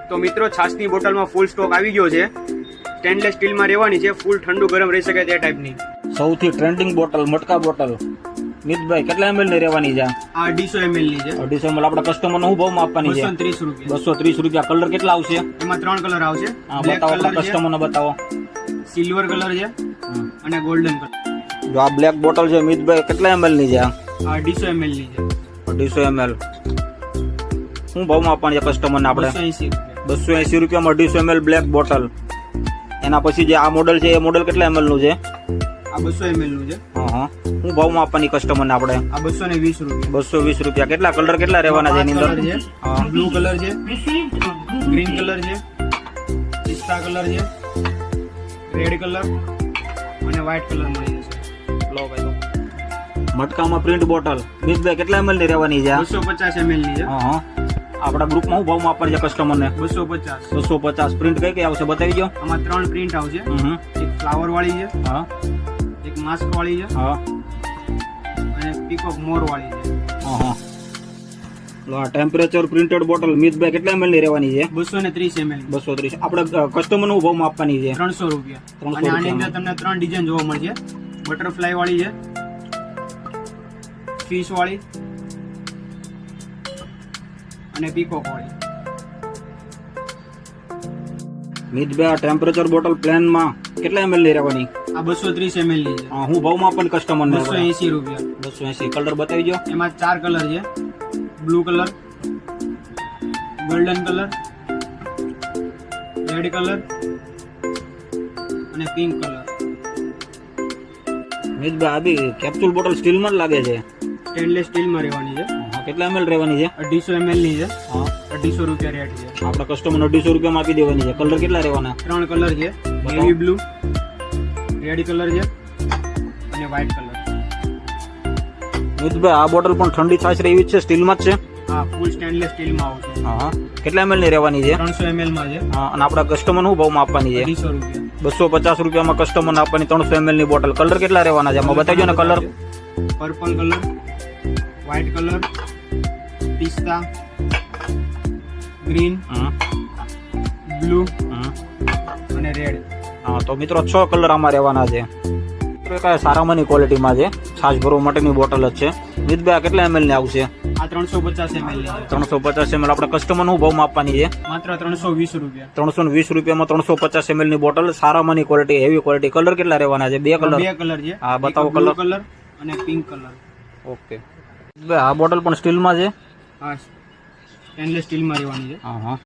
તો મિત્રો છાસની બોટલમાં ફૂલ સ્ટોક આવી ગયો છે. સ્ટેનલેસ સ્ટીલમાં રહેવાની છે, ફૂલ ઠંડુ ગરમ રહી શકે તે ટાઈપની. સૌથી ટ્રેન્ડિંગ બોટલ મટકા બોટલ મિતભાઈ કેટલા ml ની રહેવાની છે? આ 250 ml ની છે. 250 ml આપણા કસ્ટમર નો હું ભાવ આપવાની છે? 230 રૂપિયા. 230 રૂપિયા. કલર કેટલા આવશે? એમાં 3 કલર આવશે. બ્લેક બતાવો કલર છે, કસ્ટમર ને બતાવો. સિલ્વર કલર છે અને ગોલ્ડન કલર. જો આ બ્લેક બોટલ છે મિતભાઈ કેટલા ml ની છે? આ 250 ml ની છે. 250 ml. હું ભાવ આપવાની છે કસ્ટમર ને આપણે? 280 રૂપિયામાં 250 ml બ્લેક બોટલ. એના પછી જે આ મોડલ છે એ મોડલ કેટલા ml નું છે? આ 200 ml નું છે. હું ભાવ આપવાની કસ્ટમર ને આપણે? આ 220 રૂપિયા. 220 રૂપિયા. કેટલા કલર કેટલા રહેવાના છે એની અંદર? બ્લુ કલર છે, ગ્રીન કલર છે, પિસ્તા કલર છે, રેડ કલર અને વ્હાઈટ કલર મળી જશે. લો ભાઈ મટકામાં પ્રિન્ટ બોટલ મિતભાઈ કેટલા ml ની રહેવાની છે? 250 ml ની છે. આપણા ગ્રુપમાં હું ભાવ આપવાની છે કસ્ટમર ને? 250. 250. પ્રિન્ટ કઈ કઈ આવશે બતાવી દો. આમાં 3 પ્રિન્ટ આવશે. એક ફ્લાવર વાળી છે, એક માસ્ક વાળી છે અને પીકોક મોર વાળી છે. લો આ ટેમ્પરેચર પ્રિન્ટેડ બોટલ મિતભાઈ કેટલા ml ની રહેવાની છે? 230 ml. 230. આપણે કસ્ટમર નું ભાવ આપવાની છે? 300 રૂપિયા. 300 અને આની અંદર તમને 3 ડિઝાઇન જોવા મળશે. બટરફ્લાય વાળી છે, ફિશ વાળી અને પીકોક વાળી. મિતભાઈ આ ટેમ્પરેચર બોટલ પ્લેન માં કેટલા ml ની રહેવાની? આ 230 ml ની છે. હું ભાવ આપવાની કસ્ટમર ને? 280 રૂપિયા. 280. કલર બતાવી દો. એમાં 4 કલર છે. Blue colour, golden colour, red colour અને પિંક કલર. મિતભાઈ આ બી કેપ્સ્યુલ બોટલ સ્ટીલ માં જ લાગે છે. સ્ટેનલેસ સ્ટીલમાં રહેવાની છે. કેટલા ml રહેવાની છે? 250 ml ની છે. 250 રૂપિયા રેટ છે. આપણા કસ્ટમર 250 રૂપિયામાં આપી દેવાની છે. કલર કેટલા રહેવાના? 3 કલર છે. નેવી બ્લુ, રેડ કલર છે અને વ્હાઈટ કલર. મિતભાઈ આ બોટલ પણ ઠંડી છાશ રહી છે, સ્ટીલમાં જ છે? હા, ફૂલ સ્ટેનલેસ સ્ટીલમાં આવશે. કેટલા ml ની રહેવાની છે? 300 ml માં છે. અને આપણા કસ્ટમર નું ભાવમાં આપવાની છે? 250 રૂપિયા. 250 રૂપિયામાં કસ્ટમર આપવાની 300 ml ની બોટલ. કલર કેટલા રહેવાના છે એમાં બતાવજો ને? Colour purple colour, white colour, પિસ્તા, ગ્રીન, બ્લુ અને રેડ. તો મિત્રો 6 કલર આમાં રહેવાના છે. સારામાંની ક્વોલિટીમાં છે, છાશ ભરવા માટેની બોટલ જ છે. મિતભાઈ કેટલા ml ની આવશે? આ 350 ml ની. 350 ml. આપણે કસ્ટમર નું ભાવમાં આપવાની છે? માત્ર 320 રૂપિયા. 320 રૂપિયામાં 350 ml ની બોટલ. સારામાંની ક્વોલિટી, હેવી ક્વોલિટી. કલર કેટલા રહેવાના છે? 2 કલર. 2 કલર છે. હા બતાવો બ્લુ કલર. કલર અને પિંક કલર. ઓકે. આ બોટલ પણ સ્ટીલમાં છે? હા, સ્ટેનલેસ સ્ટીલમાં રહેવાની છે. હા.